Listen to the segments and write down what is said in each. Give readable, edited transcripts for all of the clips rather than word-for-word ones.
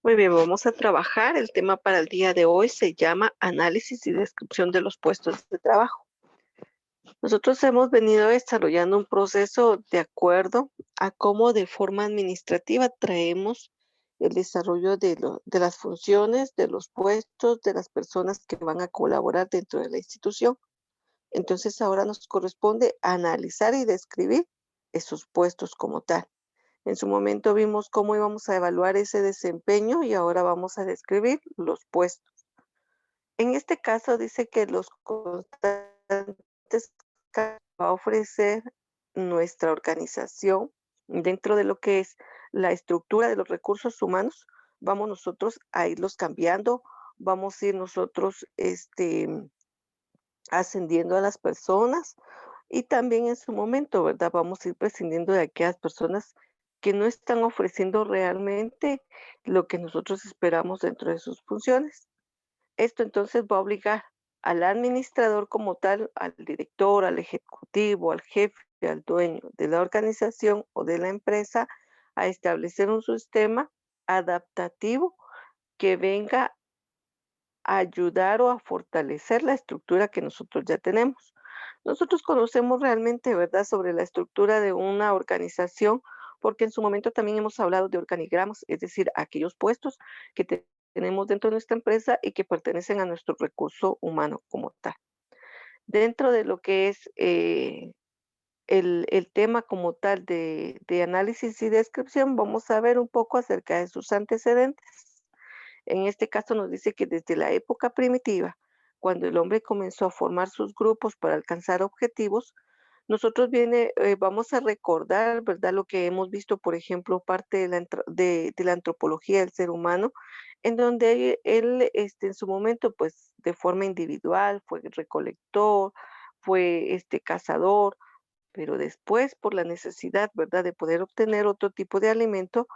Muy bien, vamos a trabajar. El tema para el día de hoy se llama análisis y descripción de los puestos de trabajo. Nosotros hemos venido desarrollando un proceso de acuerdo a cómo de forma administrativa traemos el desarrollo de las funciones, de los puestos, de las personas que van a colaborar dentro de la institución. Entonces ahora nos corresponde analizar y describir esos puestos como tal. En su momento vimos cómo íbamos a evaluar ese desempeño y ahora vamos a describir los puestos. En este caso dice que los constantes que va a ofrecer nuestra organización dentro de lo que es la estructura de los recursos humanos, vamos nosotros a irlos cambiando, vamos a ir nosotros ascendiendo a las personas y también en su momento, ¿verdad? Vamos a ir prescindiendo de aquellas personas que no están ofreciendo realmente lo que nosotros esperamos dentro de sus funciones. Esto entonces va a obligar al administrador como tal, al director, al ejecutivo, al jefe, al dueño de la organización o de la empresa a establecer un sistema adaptativo que venga a ayudar o a fortalecer la estructura que nosotros ya tenemos. Nosotros conocemos realmente, ¿verdad?, sobre la estructura de una organización, porque en su momento también hemos hablado de organigramas, es decir, aquellos puestos que tenemos dentro de nuestra empresa y que pertenecen a nuestro recurso humano como tal. Dentro de lo que es el tema como tal de análisis y descripción, vamos a ver un poco acerca de sus antecedentes. En este caso nos dice que desde la época primitiva, cuando el hombre comenzó a formar sus grupos para alcanzar objetivos, nosotros vamos a recordar, ¿verdad? Lo que hemos visto, por ejemplo, parte de la antropología del ser humano, en donde él, en su momento, pues, de forma individual, fue recolector, fue, cazador, pero después, por la necesidad, ¿verdad?, de poder obtener otro tipo de alimento,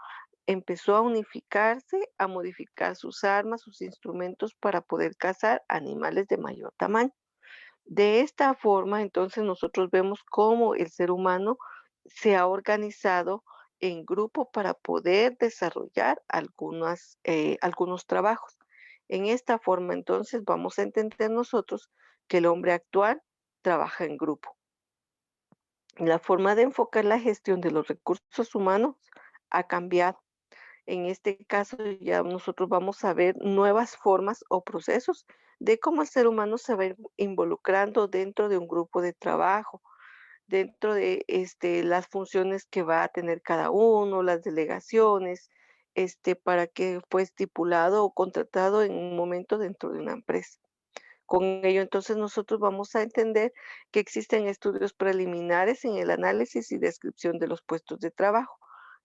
empezó a unificarse, a modificar sus armas, sus instrumentos para poder cazar animales de mayor tamaño. De esta forma, entonces, nosotros vemos cómo el ser humano se ha organizado en grupo para poder desarrollar algunos trabajos. En esta forma, entonces, vamos a entender nosotros que el hombre actual trabaja en grupo. La forma de enfocar la gestión de los recursos humanos ha cambiado. En este caso, ya nosotros vamos a ver nuevas formas o procesos de cómo el ser humano se va a ir involucrando dentro de un grupo de trabajo, dentro de las funciones que va a tener cada uno, las delegaciones, para que fue estipulado o contratado en un momento dentro de una empresa. Con ello, entonces, nosotros vamos a entender que existen estudios preliminares en el análisis y descripción de los puestos de trabajo,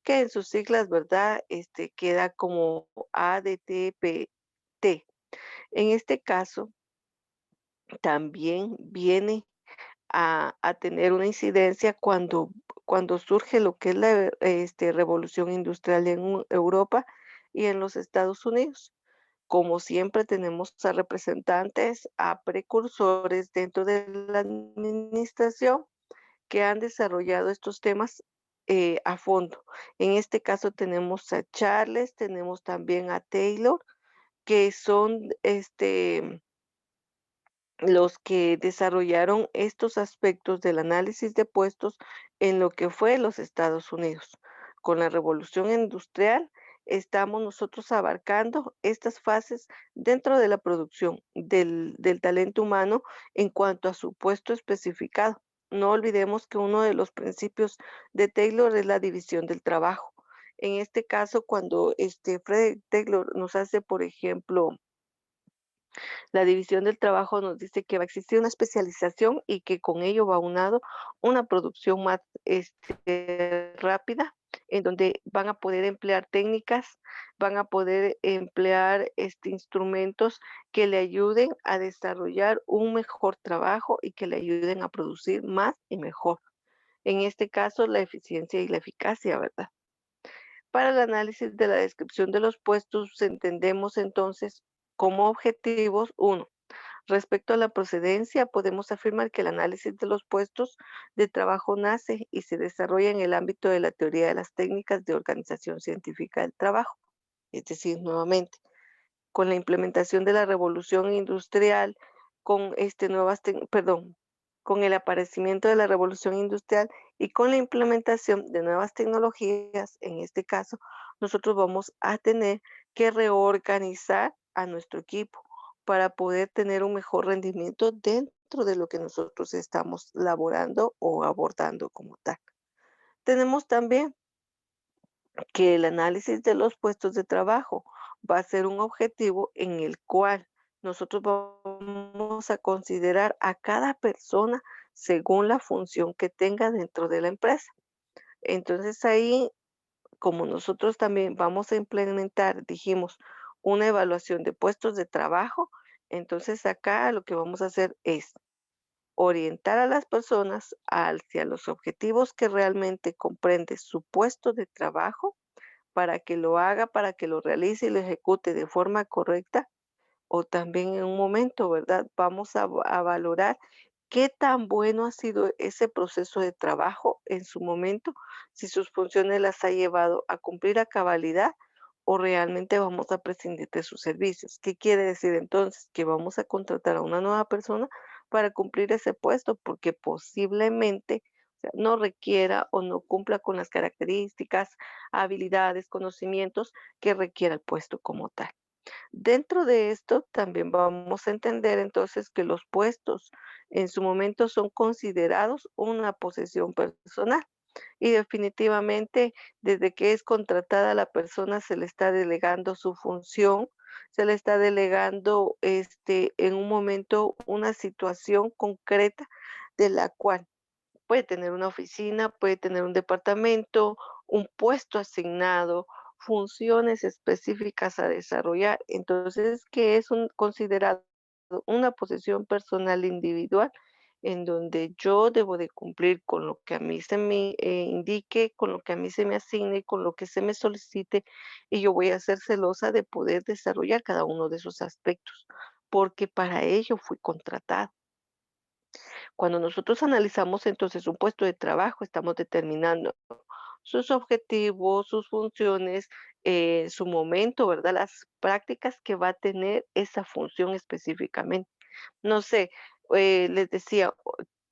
que en sus siglas, ¿verdad? Queda como ADTPT. En este caso, también viene a tener una incidencia cuando surge lo que es la revolución industrial en Europa y en los Estados Unidos. Como siempre, tenemos a representantes, a precursores dentro de la administración que han desarrollado estos temas a fondo. En este caso tenemos a Charles, tenemos también a Taylor, que son los que desarrollaron estos aspectos del análisis de puestos en lo que fue los Estados Unidos. Con la revolución industrial estamos nosotros abarcando estas fases dentro de la producción del talento humano en cuanto a su puesto especificado. No olvidemos que uno de los principios de Taylor es la división del trabajo. En este caso, cuando Frederick Taylor nos hace, por ejemplo, la división del trabajo, nos dice que va a existir una especialización y que con ello va aunado una producción más rápida, en donde van a poder emplear técnicas, van a poder emplear instrumentos que le ayuden a desarrollar un mejor trabajo y que le ayuden a producir más y mejor. En este caso, la eficiencia y la eficacia, ¿verdad? Para el análisis de la descripción de los puestos, entendemos entonces como objetivos, uno, respecto a la procedencia, podemos afirmar que el análisis de los puestos de trabajo nace y se desarrolla en el ámbito de la teoría de las técnicas de organización científica del trabajo. Es decir, nuevamente, con la implementación de la revolución industrial, con con el aparecimiento de la revolución industrial y con la implementación de nuevas tecnologías, en este caso, nosotros vamos a tener que reorganizar a nuestro equipo para poder tener un mejor rendimiento dentro de lo que nosotros estamos laborando o abordando como tal. Tenemos también que el análisis de los puestos de trabajo va a ser un objetivo en el cual nosotros vamos a considerar a cada persona según la función que tenga dentro de la empresa. Entonces ahí, como nosotros también vamos a implementar, dijimos, una evaluación de puestos de trabajo, entonces acá lo que vamos a hacer es orientar a las personas hacia los objetivos que realmente comprende su puesto de trabajo para que lo haga, para que lo realice y lo ejecute de forma correcta, o también en un momento, ¿verdad? Vamos a valorar qué tan bueno ha sido ese proceso de trabajo en su momento, si sus funciones las ha llevado a cumplir a cabalidad o realmente vamos a prescindir de sus servicios. ¿Qué quiere decir entonces? Que vamos a contratar a una nueva persona para cumplir ese puesto porque posiblemente, o sea, no requiera o no cumpla con las características, habilidades, conocimientos que requiera el puesto como tal. Dentro de esto, también vamos a entender entonces que los puestos en su momento son considerados una posesión personal y definitivamente desde que es contratada la persona se le está delegando su función, se le está delegando en un momento una situación concreta de la cual puede tener una oficina, puede tener un departamento, un puesto asignado, funciones específicas a desarrollar. Entonces, que es considerado una posesión personal individual en donde yo debo de cumplir con lo que a mí se me indique, con lo que a mí se me asigne, con lo que se me solicite, y yo voy a ser celosa de poder desarrollar cada uno de esos aspectos, porque para ello fui contratada. Cuando nosotros analizamos entonces un puesto de trabajo, estamos determinando sus objetivos, sus funciones, su momento, ¿verdad? Las prácticas que va a tener esa función específicamente. No sé, les decía,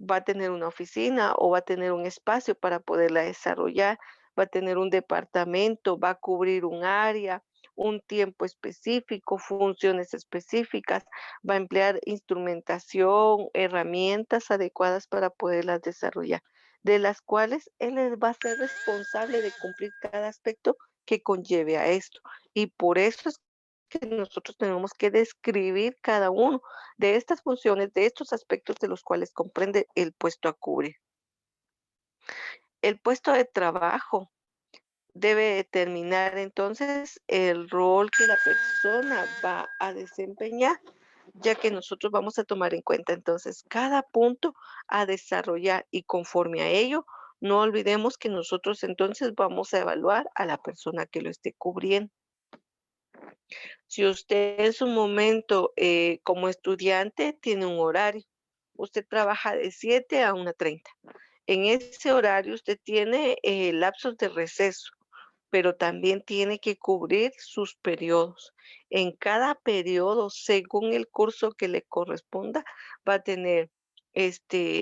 va a tener una oficina o va a tener un espacio para poderla desarrollar, va a tener un departamento, va a cubrir un área, un tiempo específico, funciones específicas, va a emplear instrumentación, herramientas adecuadas para poderlas desarrollar, de las cuales él va a ser responsable de cumplir cada aspecto que conlleve a esto. Y por eso es que nosotros tenemos que describir cada uno de estas funciones, de estos aspectos de los cuales comprende el puesto a cubrir. El puesto de trabajo debe determinar entonces el rol que la persona va a desempeñar, ya que nosotros vamos a tomar en cuenta entonces cada punto a desarrollar y conforme a ello, no olvidemos que nosotros entonces vamos a evaluar a la persona que lo esté cubriendo. Si usted en su momento, como estudiante, tiene un horario, usted trabaja de 7 a 1:30. En ese horario usted tiene lapsos de receso, pero también tiene que cubrir sus periodos. En cada periodo, según el curso que le corresponda, va a tener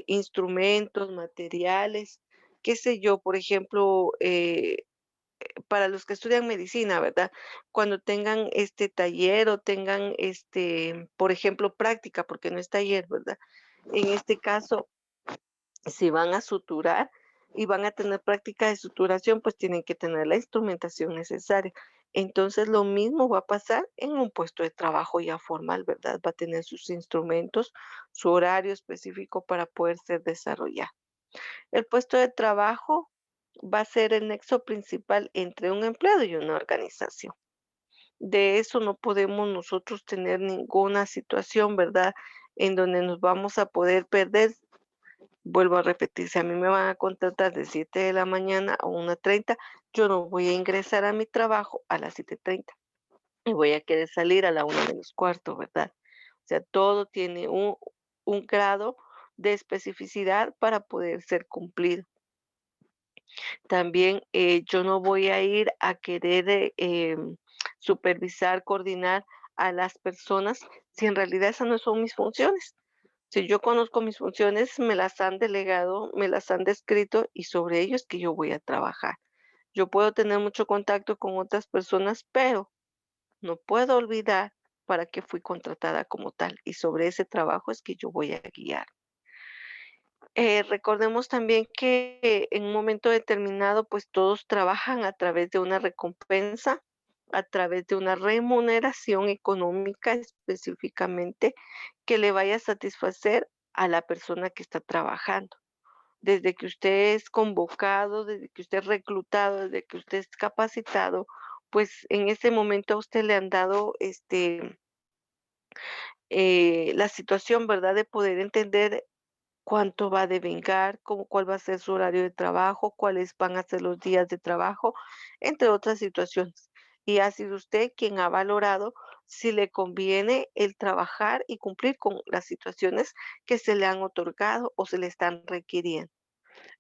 instrumentos, materiales, qué sé yo, por ejemplo, para los que estudian medicina, ¿verdad? Cuando tengan este taller o tengan por ejemplo, práctica, porque no es taller, ¿verdad? En este caso, si van a suturar y van a tener práctica de suturación, pues tienen que tener la instrumentación necesaria. Entonces, lo mismo va a pasar en un puesto de trabajo ya formal, ¿verdad? Va a tener sus instrumentos, su horario específico para poder ser desarrollado. El puesto de trabajo va a ser el nexo principal entre un empleado y una organización. De eso no podemos nosotros tener ninguna situación, ¿verdad? En donde nos vamos a poder perder. Vuelvo a repetir, si a mí me van a contratar de 7 de la mañana a 1:30, yo no voy a ingresar a mi trabajo a las 7:30 y voy a querer salir a la 1:45, ¿verdad? O sea, todo tiene un grado de especificidad para poder ser cumplido. También yo no voy a ir a querer supervisar, coordinar a las personas si en realidad esas no son mis funciones. Si yo conozco mis funciones, me las han delegado, me las han descrito y sobre ello es que yo voy a trabajar. Yo puedo tener mucho contacto con otras personas, pero no puedo olvidar para qué fui contratada como tal y sobre ese trabajo es que yo voy a guiar. Recordemos también que en un momento determinado, pues todos trabajan a través de una recompensa, a través de una remuneración económica específicamente que le vaya a satisfacer a la persona que está trabajando. Desde que usted es convocado, desde que usted es reclutado, desde que usted es capacitado, pues en ese momento a usted le han dado la situación, ¿verdad? De poder entender cuánto va a devengar, cómo, cuál va a ser su horario de trabajo, cuáles van a ser los días de trabajo, entre otras situaciones. Y ha sido usted quien ha valorado si le conviene el trabajar y cumplir con las situaciones que se le han otorgado o se le están requiriendo.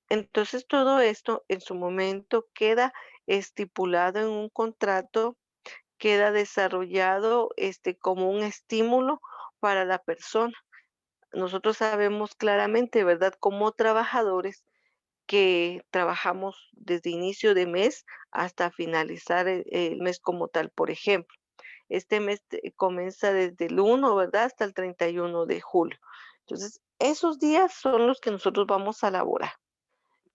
Entonces, todo esto en su momento queda estipulado en un contrato, queda desarrollado como un estímulo para la persona. Nosotros sabemos claramente, ¿verdad?, como trabajadores que trabajamos desde inicio de mes hasta finalizar el mes como tal. Por ejemplo, este mes comienza desde el 1, ¿verdad?, hasta el 31 de julio. Entonces, esos días son los que nosotros vamos a laborar.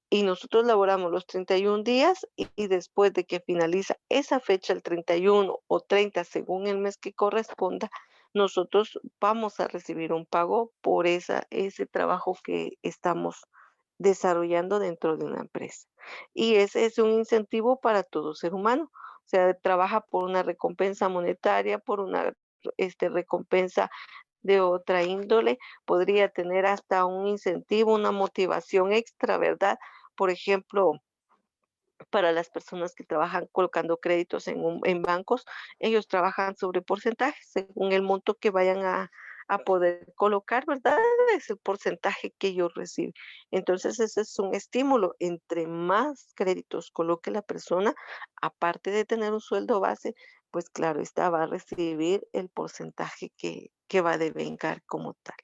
Y nosotros laboramos los 31 días y después de que finaliza esa fecha, el 31 o 30 según el mes que corresponda, nosotros vamos a recibir un pago por ese trabajo que estamos desarrollando dentro de una empresa. Y ese es un incentivo para todo ser humano. O sea, trabaja por una recompensa monetaria, por una recompensa de otra índole, podría tener hasta un incentivo, una motivación extra, ¿verdad? Por ejemplo, para las personas que trabajan colocando créditos en bancos, ellos trabajan sobre porcentajes, según el monto que vayan a poder colocar, ¿verdad? Es el porcentaje que ellos reciben. Entonces, ese es un estímulo. Entre más créditos coloque la persona, aparte de tener un sueldo base, pues claro, esta va a recibir el porcentaje que va a devengar como tal.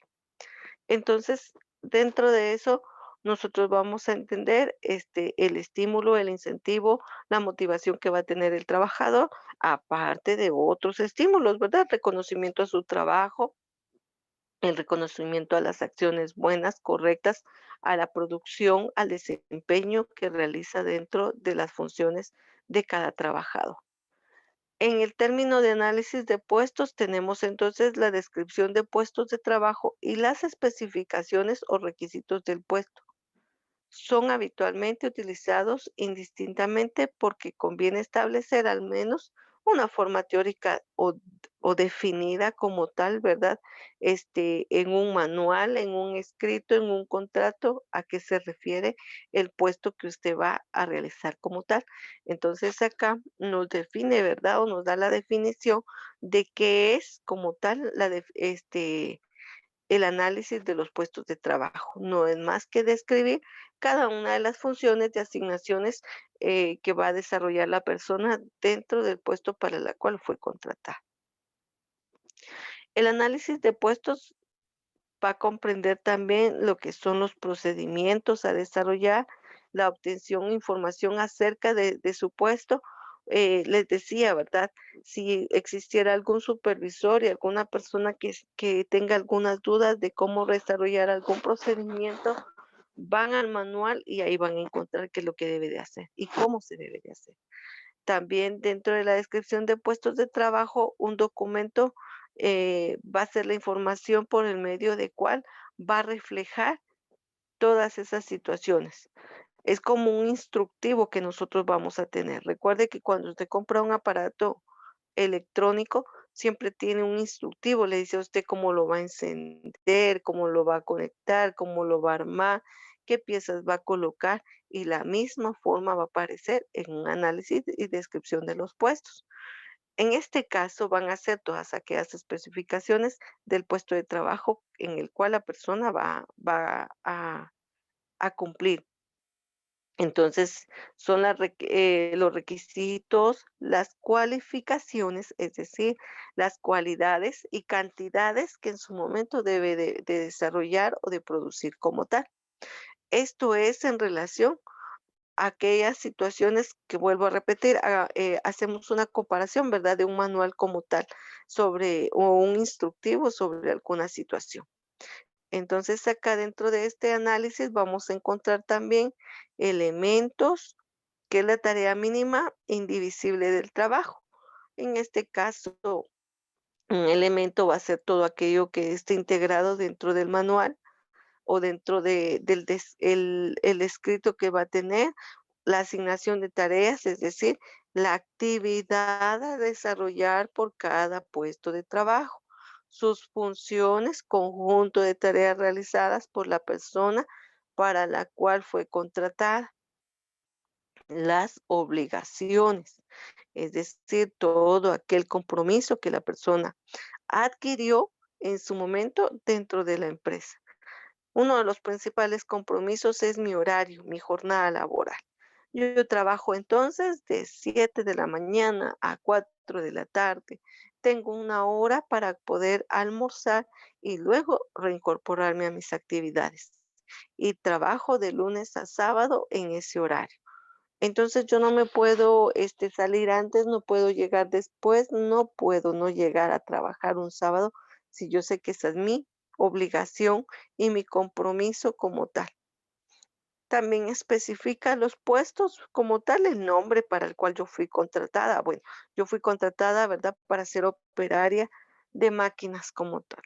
Entonces, dentro de eso, nosotros vamos a entender, el estímulo, el incentivo, la motivación que va a tener el trabajador, aparte de otros estímulos, ¿verdad? Reconocimiento a su trabajo, el reconocimiento a las acciones buenas, correctas, a la producción, al desempeño que realiza dentro de las funciones de cada trabajador. En el término de análisis de puestos tenemos entonces la descripción de puestos de trabajo y las especificaciones o requisitos del puesto. Son habitualmente utilizados indistintamente porque conviene establecer al menos una forma teórica o definida como tal, ¿verdad? En un manual, en un escrito, en un contrato, a qué se refiere el puesto que usted va a realizar como tal. Entonces acá nos define, ¿verdad? O nos da la definición de qué es como tal el análisis de los puestos de trabajo. No es más que describir cada una de las funciones de asignaciones que va a desarrollar la persona dentro del puesto para la cual fue contratada. El análisis de puestos va a comprender también lo que son los procedimientos a desarrollar, la obtención de información acerca de su puesto. Les decía, ¿verdad? Si existiera algún supervisor y alguna persona que tenga algunas dudas de cómo desarrollar algún procedimiento, van al manual y ahí van a encontrar qué es lo que debe de hacer y cómo se debe de hacer. También dentro de la descripción de puestos de trabajo, un documento va a ser la información por el medio de cual va a reflejar todas esas situaciones. Es como un instructivo que nosotros vamos a tener. Recuerde que cuando usted compra un aparato electrónico, siempre tiene un instructivo, le dice a usted cómo lo va a encender, cómo lo va a conectar, cómo lo va a armar, qué piezas va a colocar y la misma forma va a aparecer en un análisis y descripción de los puestos. En este caso van a ser todas aquellas especificaciones del puesto de trabajo en el cual la persona va a cumplir. Entonces, son los requisitos, las cualificaciones, es decir, las cualidades y cantidades que en su momento debe de desarrollar o de producir como tal. Esto es en relación a aquellas situaciones que vuelvo a repetir, hacemos una comparación, ¿verdad?, de un manual como tal sobre o un instructivo sobre alguna situación. Entonces, acá dentro de este análisis vamos a encontrar también elementos, que es la tarea mínima indivisible del trabajo. En este caso, un elemento va a ser todo aquello que esté integrado dentro del manual o dentro el escrito que va a tener, la asignación de tareas, es decir, la actividad a desarrollar por cada puesto de trabajo, sus funciones, conjunto de tareas realizadas por la persona para la cual fue contratada, las obligaciones, es decir, todo aquel compromiso que la persona adquirió en su momento dentro de la empresa. Uno de los principales compromisos es mi horario, mi jornada laboral. Yo trabajo entonces de 7 de la mañana a 4 de la tarde. Tengo una hora para poder almorzar y luego reincorporarme a mis actividades. Y trabajo de lunes a sábado en ese horario. Entonces yo no me puedo salir antes, no puedo llegar después, no puedo no llegar a trabajar un sábado si yo sé que esa es mi obligación y mi compromiso como tal. También especifica los puestos como tal, el nombre para el cual yo fui contratada. Bueno, yo fui contratada, ¿verdad?, para ser operaria de máquinas como tal.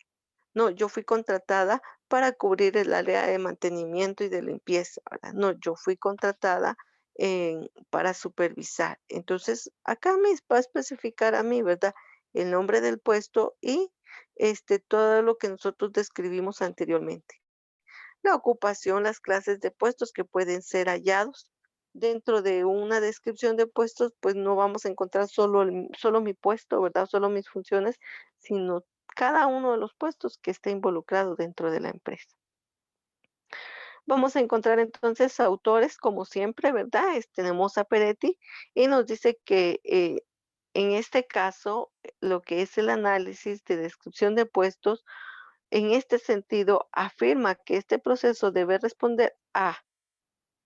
No, yo fui contratada para cubrir el área de mantenimiento y de limpieza, ¿verdad? No, yo fui contratada para supervisar. Entonces, acá me va a especificar a mí, ¿verdad? El nombre del puesto y todo lo que nosotros describimos anteriormente. La ocupación, las clases de puestos que pueden ser hallados. Dentro de una descripción de puestos, pues no vamos a encontrar solo mi puesto, ¿verdad? Solo mis funciones, sino cada uno de los puestos que esté involucrado dentro de la empresa. Vamos a encontrar entonces autores, como siempre, ¿verdad? Tenemos a Peretti y nos dice que en este caso, lo que es el análisis de descripción de puestos, en este sentido, afirma que este proceso debe responder a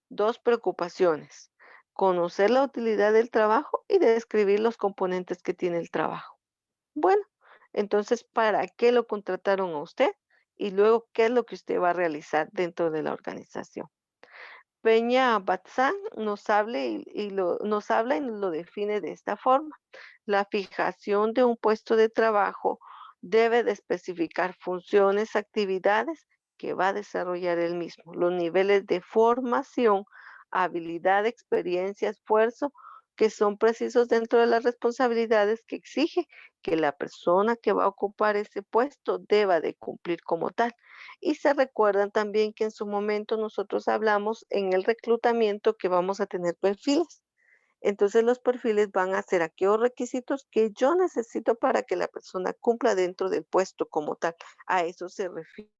dos preocupaciones: conocer la utilidad del trabajo y describir los componentes que tiene el trabajo. Bueno, entonces, ¿para qué lo contrataron a usted? Y luego, ¿qué es lo que usted va a realizar dentro de la organización? Peña Batzán nos habla y nos lo define de esta forma. La fijación de un puesto de trabajo debe de especificar funciones, actividades que va a desarrollar el mismo, los niveles de formación, habilidad, experiencia, esfuerzo que son precisos dentro de las responsabilidades que exige que la persona que va a ocupar ese puesto deba de cumplir como tal. Y se recuerdan también que en su momento nosotros hablamos en el reclutamiento que vamos a tener perfiles. Entonces los perfiles van a ser aquellos requisitos que yo necesito para que la persona cumpla dentro del puesto como tal. A eso se refiere.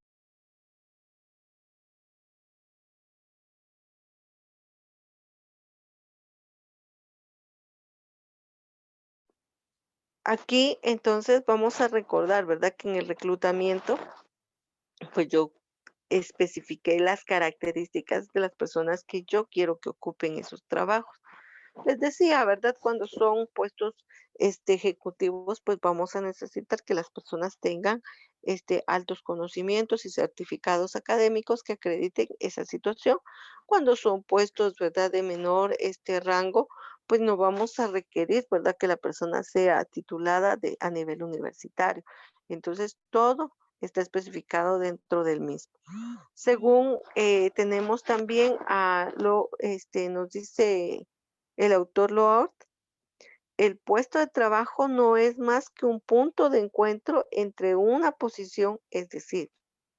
Aquí entonces vamos a recordar, ¿verdad? Que en el reclutamiento, pues yo especifiqué las características de las personas que yo quiero que ocupen esos trabajos. Les decía, ¿verdad? Cuando son puestos ejecutivos, pues vamos a necesitar que las personas tengan altos conocimientos y certificados académicos que acrediten esa situación. Cuando son puestos, ¿verdad?, de menor rango, pues no vamos a requerir, ¿verdad?, que la persona sea titulada a nivel universitario. Entonces, todo está especificado dentro del mismo. Según tenemos también nos dice el autor Loaud, el puesto de trabajo no es más que un punto de encuentro entre una posición, es decir,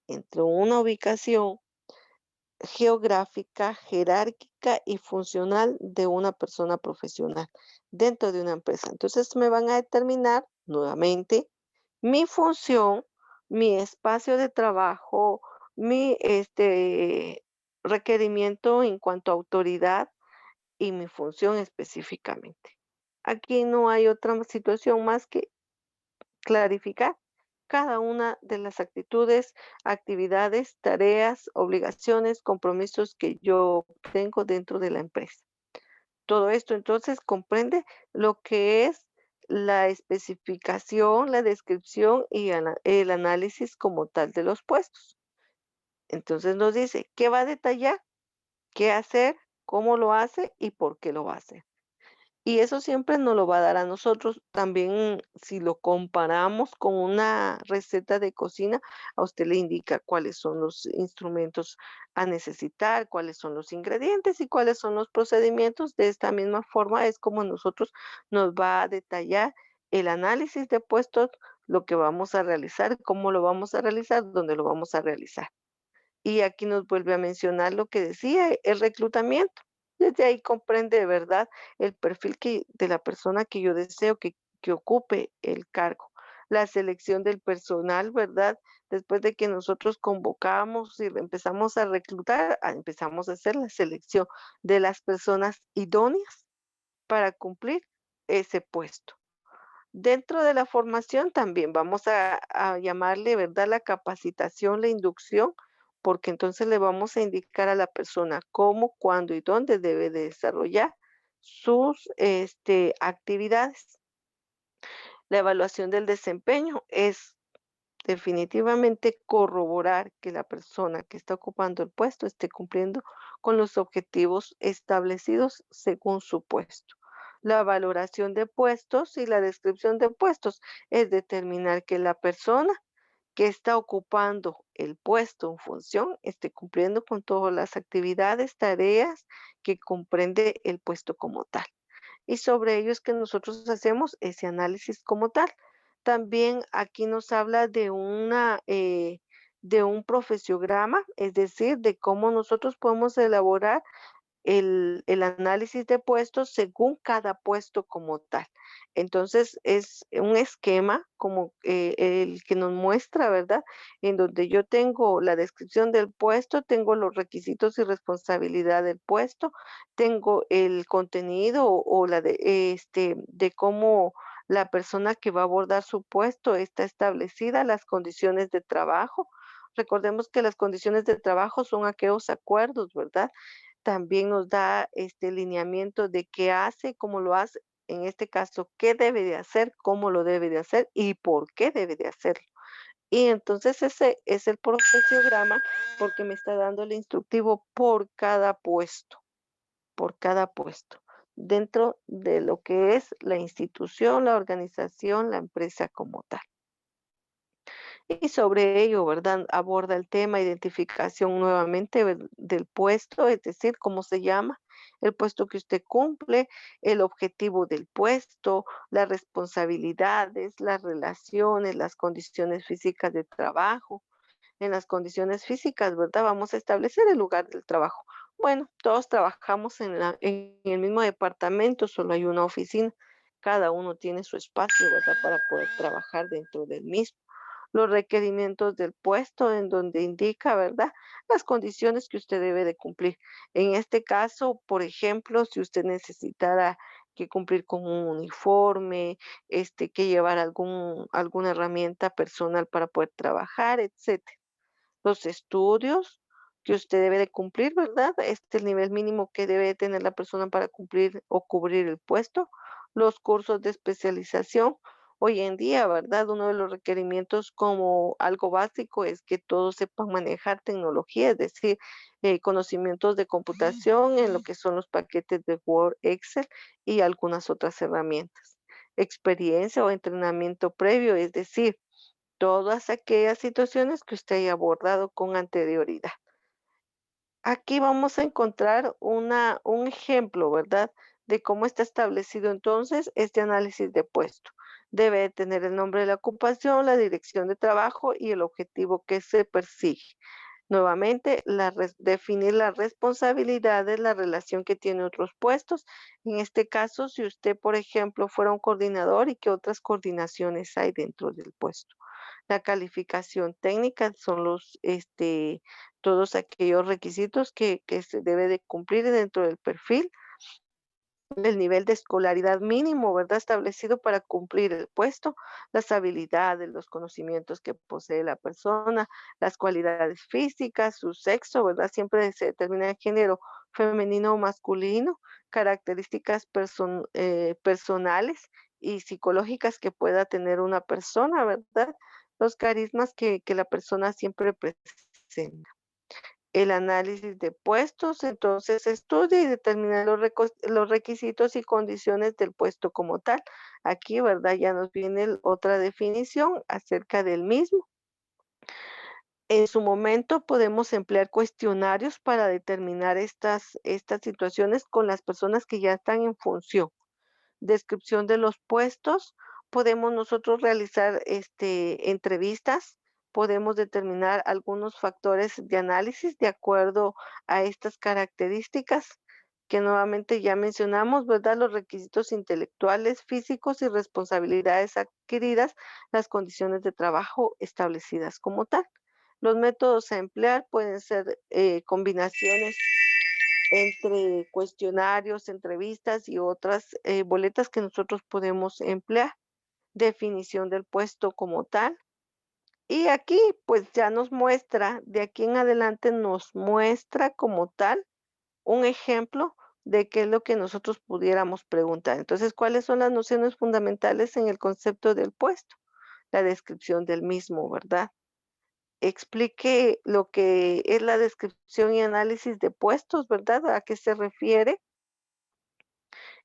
entre una ubicación geográfica, jerárquica y funcional de una persona profesional dentro de una empresa. Entonces me van a determinar nuevamente mi función, mi espacio de trabajo, mi requerimiento en cuanto a autoridad y mi función específicamente. Aquí no hay otra situación más que clarificar cada una de las actitudes, actividades, tareas, obligaciones, compromisos que yo tengo dentro de la empresa. Todo esto entonces comprende lo que es la especificación, la descripción y el análisis como tal de los puestos. Entonces nos dice qué va a detallar, qué hacer, cómo lo hace y por qué lo hace. Y eso siempre nos lo va a dar a nosotros. También, si lo comparamos con una receta de cocina, a usted le indica cuáles son los instrumentos a necesitar, cuáles son los ingredientes y cuáles son los procedimientos. De esta misma forma es como nosotros nos va a detallar el análisis de puestos, lo que vamos a realizar, cómo lo vamos a realizar, dónde lo vamos a realizar. Y aquí nos vuelve a mencionar lo que decía, el reclutamiento. Desde ahí comprende de verdad el perfil de la persona que yo deseo que ocupe el cargo. La selección del personal, ¿verdad? Después de que nosotros convocamos y empezamos a reclutar, empezamos a hacer la selección de las personas idóneas para cumplir ese puesto. Dentro de la formación también vamos a llamarle, ¿verdad?, la capacitación, la inducción, porque entonces le vamos a indicar a la persona cómo, cuándo y dónde debe de desarrollar sus, actividades. La evaluación del desempeño es definitivamente corroborar que la persona que está ocupando el puesto esté cumpliendo con los objetivos establecidos según su puesto. La valoración de puestos y la descripción de puestos es determinar que la persona que está ocupando el puesto en función esté cumpliendo con todas las actividades, tareas que comprende el puesto como tal, y sobre ello es que nosotros hacemos ese análisis como tal. También aquí nos habla de un profesiograma, es decir, de cómo nosotros podemos elaborar el análisis de puestos según cada puesto como tal. Entonces, es un esquema como el que nos muestra, ¿verdad? En donde yo tengo la descripción del puesto, tengo los requisitos y responsabilidad del puesto, tengo el contenido o la de cómo la persona que va a abordar su puesto está establecida, las condiciones de trabajo. Recordemos que las condiciones de trabajo son aquellos acuerdos, ¿verdad? También nos da este lineamiento de qué hace, cómo lo hace, en este caso, qué debe de hacer, cómo lo debe de hacer y por qué debe de hacerlo. Y entonces ese es el procesiograma porque me está dando el instructivo por cada puesto, dentro de lo que es la institución, la organización, la empresa como tal. Y sobre ello, ¿verdad? Aborda el tema identificación nuevamente del puesto, es decir, cómo se llama, el puesto que usted cumple, el objetivo del puesto, las responsabilidades, las relaciones, las condiciones físicas de trabajo. En las condiciones físicas, ¿verdad? Vamos a establecer el lugar del trabajo. Bueno, todos trabajamos en el mismo departamento, solo hay una oficina. Cada uno tiene su espacio, ¿verdad? Para poder trabajar dentro del mismo, los requerimientos del puesto en donde indica, ¿verdad?, las condiciones que usted debe de cumplir. En este caso, por ejemplo, si usted necesitara que cumplir con un uniforme, que llevar alguna herramienta personal para poder trabajar, etcétera. Los estudios que usted debe de cumplir, ¿verdad? El nivel mínimo que debe de tener la persona para cumplir o cubrir el puesto, los cursos de especialización. Hoy en día, ¿verdad? Uno de los requerimientos como algo básico es que todos sepan manejar tecnología, es decir, conocimientos de computación en lo que son los paquetes de Word, Excel y algunas otras herramientas. Experiencia o entrenamiento previo, es decir, todas aquellas situaciones que usted haya abordado con anterioridad. Aquí vamos a encontrar un ejemplo, ¿verdad?, de cómo está establecido entonces este análisis de puesto. Debe de tener el nombre de la ocupación, la dirección de trabajo y el objetivo que se persigue. Nuevamente, definir las responsabilidades, la relación que tiene otros puestos. En este caso, si usted, por ejemplo, fuera un coordinador y qué otras coordinaciones hay dentro del puesto. La calificación técnica son todos aquellos requisitos que se debe de cumplir dentro del perfil, el nivel de escolaridad mínimo, ¿verdad? Establecido para cumplir el puesto, las habilidades, los conocimientos que posee la persona, las cualidades físicas, su sexo, ¿verdad? Siempre se determina el género femenino o masculino, características personales y psicológicas que pueda tener una persona, ¿verdad? Los carismas que la persona siempre presenta. El análisis de puestos, entonces estudia y determina los requisitos y condiciones del puesto como tal. Aquí, ¿verdad? Ya nos viene otra definición acerca del mismo. En su momento podemos emplear cuestionarios para determinar estas situaciones con las personas que ya están en función. Descripción de los puestos, podemos nosotros realizar entrevistas, podemos determinar algunos factores de análisis de acuerdo a estas características que nuevamente ya mencionamos, ¿verdad? Los requisitos intelectuales, físicos y responsabilidades adquiridas, las condiciones de trabajo establecidas como tal. Los métodos a emplear pueden ser combinaciones entre cuestionarios, entrevistas y otras boletas que nosotros podemos emplear, definición del puesto como tal. Y aquí pues ya nos muestra, de aquí en adelante nos muestra como tal un ejemplo de qué es lo que nosotros pudiéramos preguntar. Entonces, ¿cuáles son las nociones fundamentales en el concepto del puesto? La descripción del mismo, ¿verdad? Explique lo que es la descripción y análisis de puestos, ¿verdad? ¿A qué se refiere?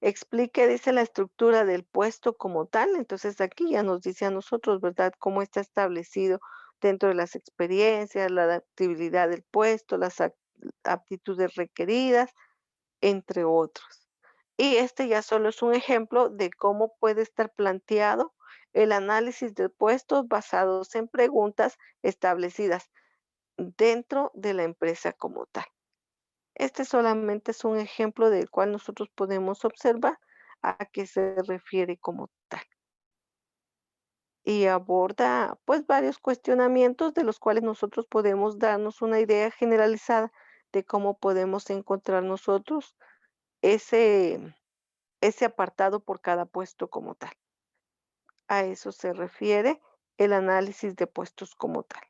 Explique, dice, la estructura del puesto como tal. Entonces aquí ya nos dice a nosotros, ¿verdad?, cómo está establecido dentro de las experiencias, la adaptabilidad del puesto, las aptitudes requeridas, entre otros. Y este ya solo es un ejemplo de cómo puede estar planteado el análisis de puestos basados en preguntas establecidas dentro de la empresa como tal. Este solamente es un ejemplo del cual nosotros podemos observar a qué se refiere como tal. Y aborda pues varios cuestionamientos de los cuales nosotros podemos darnos una idea generalizada de cómo podemos encontrar nosotros ese, ese apartado por cada puesto como tal. A eso se refiere el análisis de puestos como tal.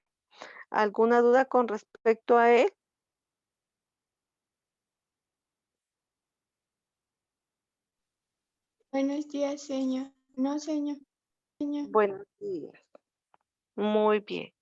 ¿Alguna duda con respecto a él? Buenos días, señor. No, señor. Señor. Buenos días. Muy bien.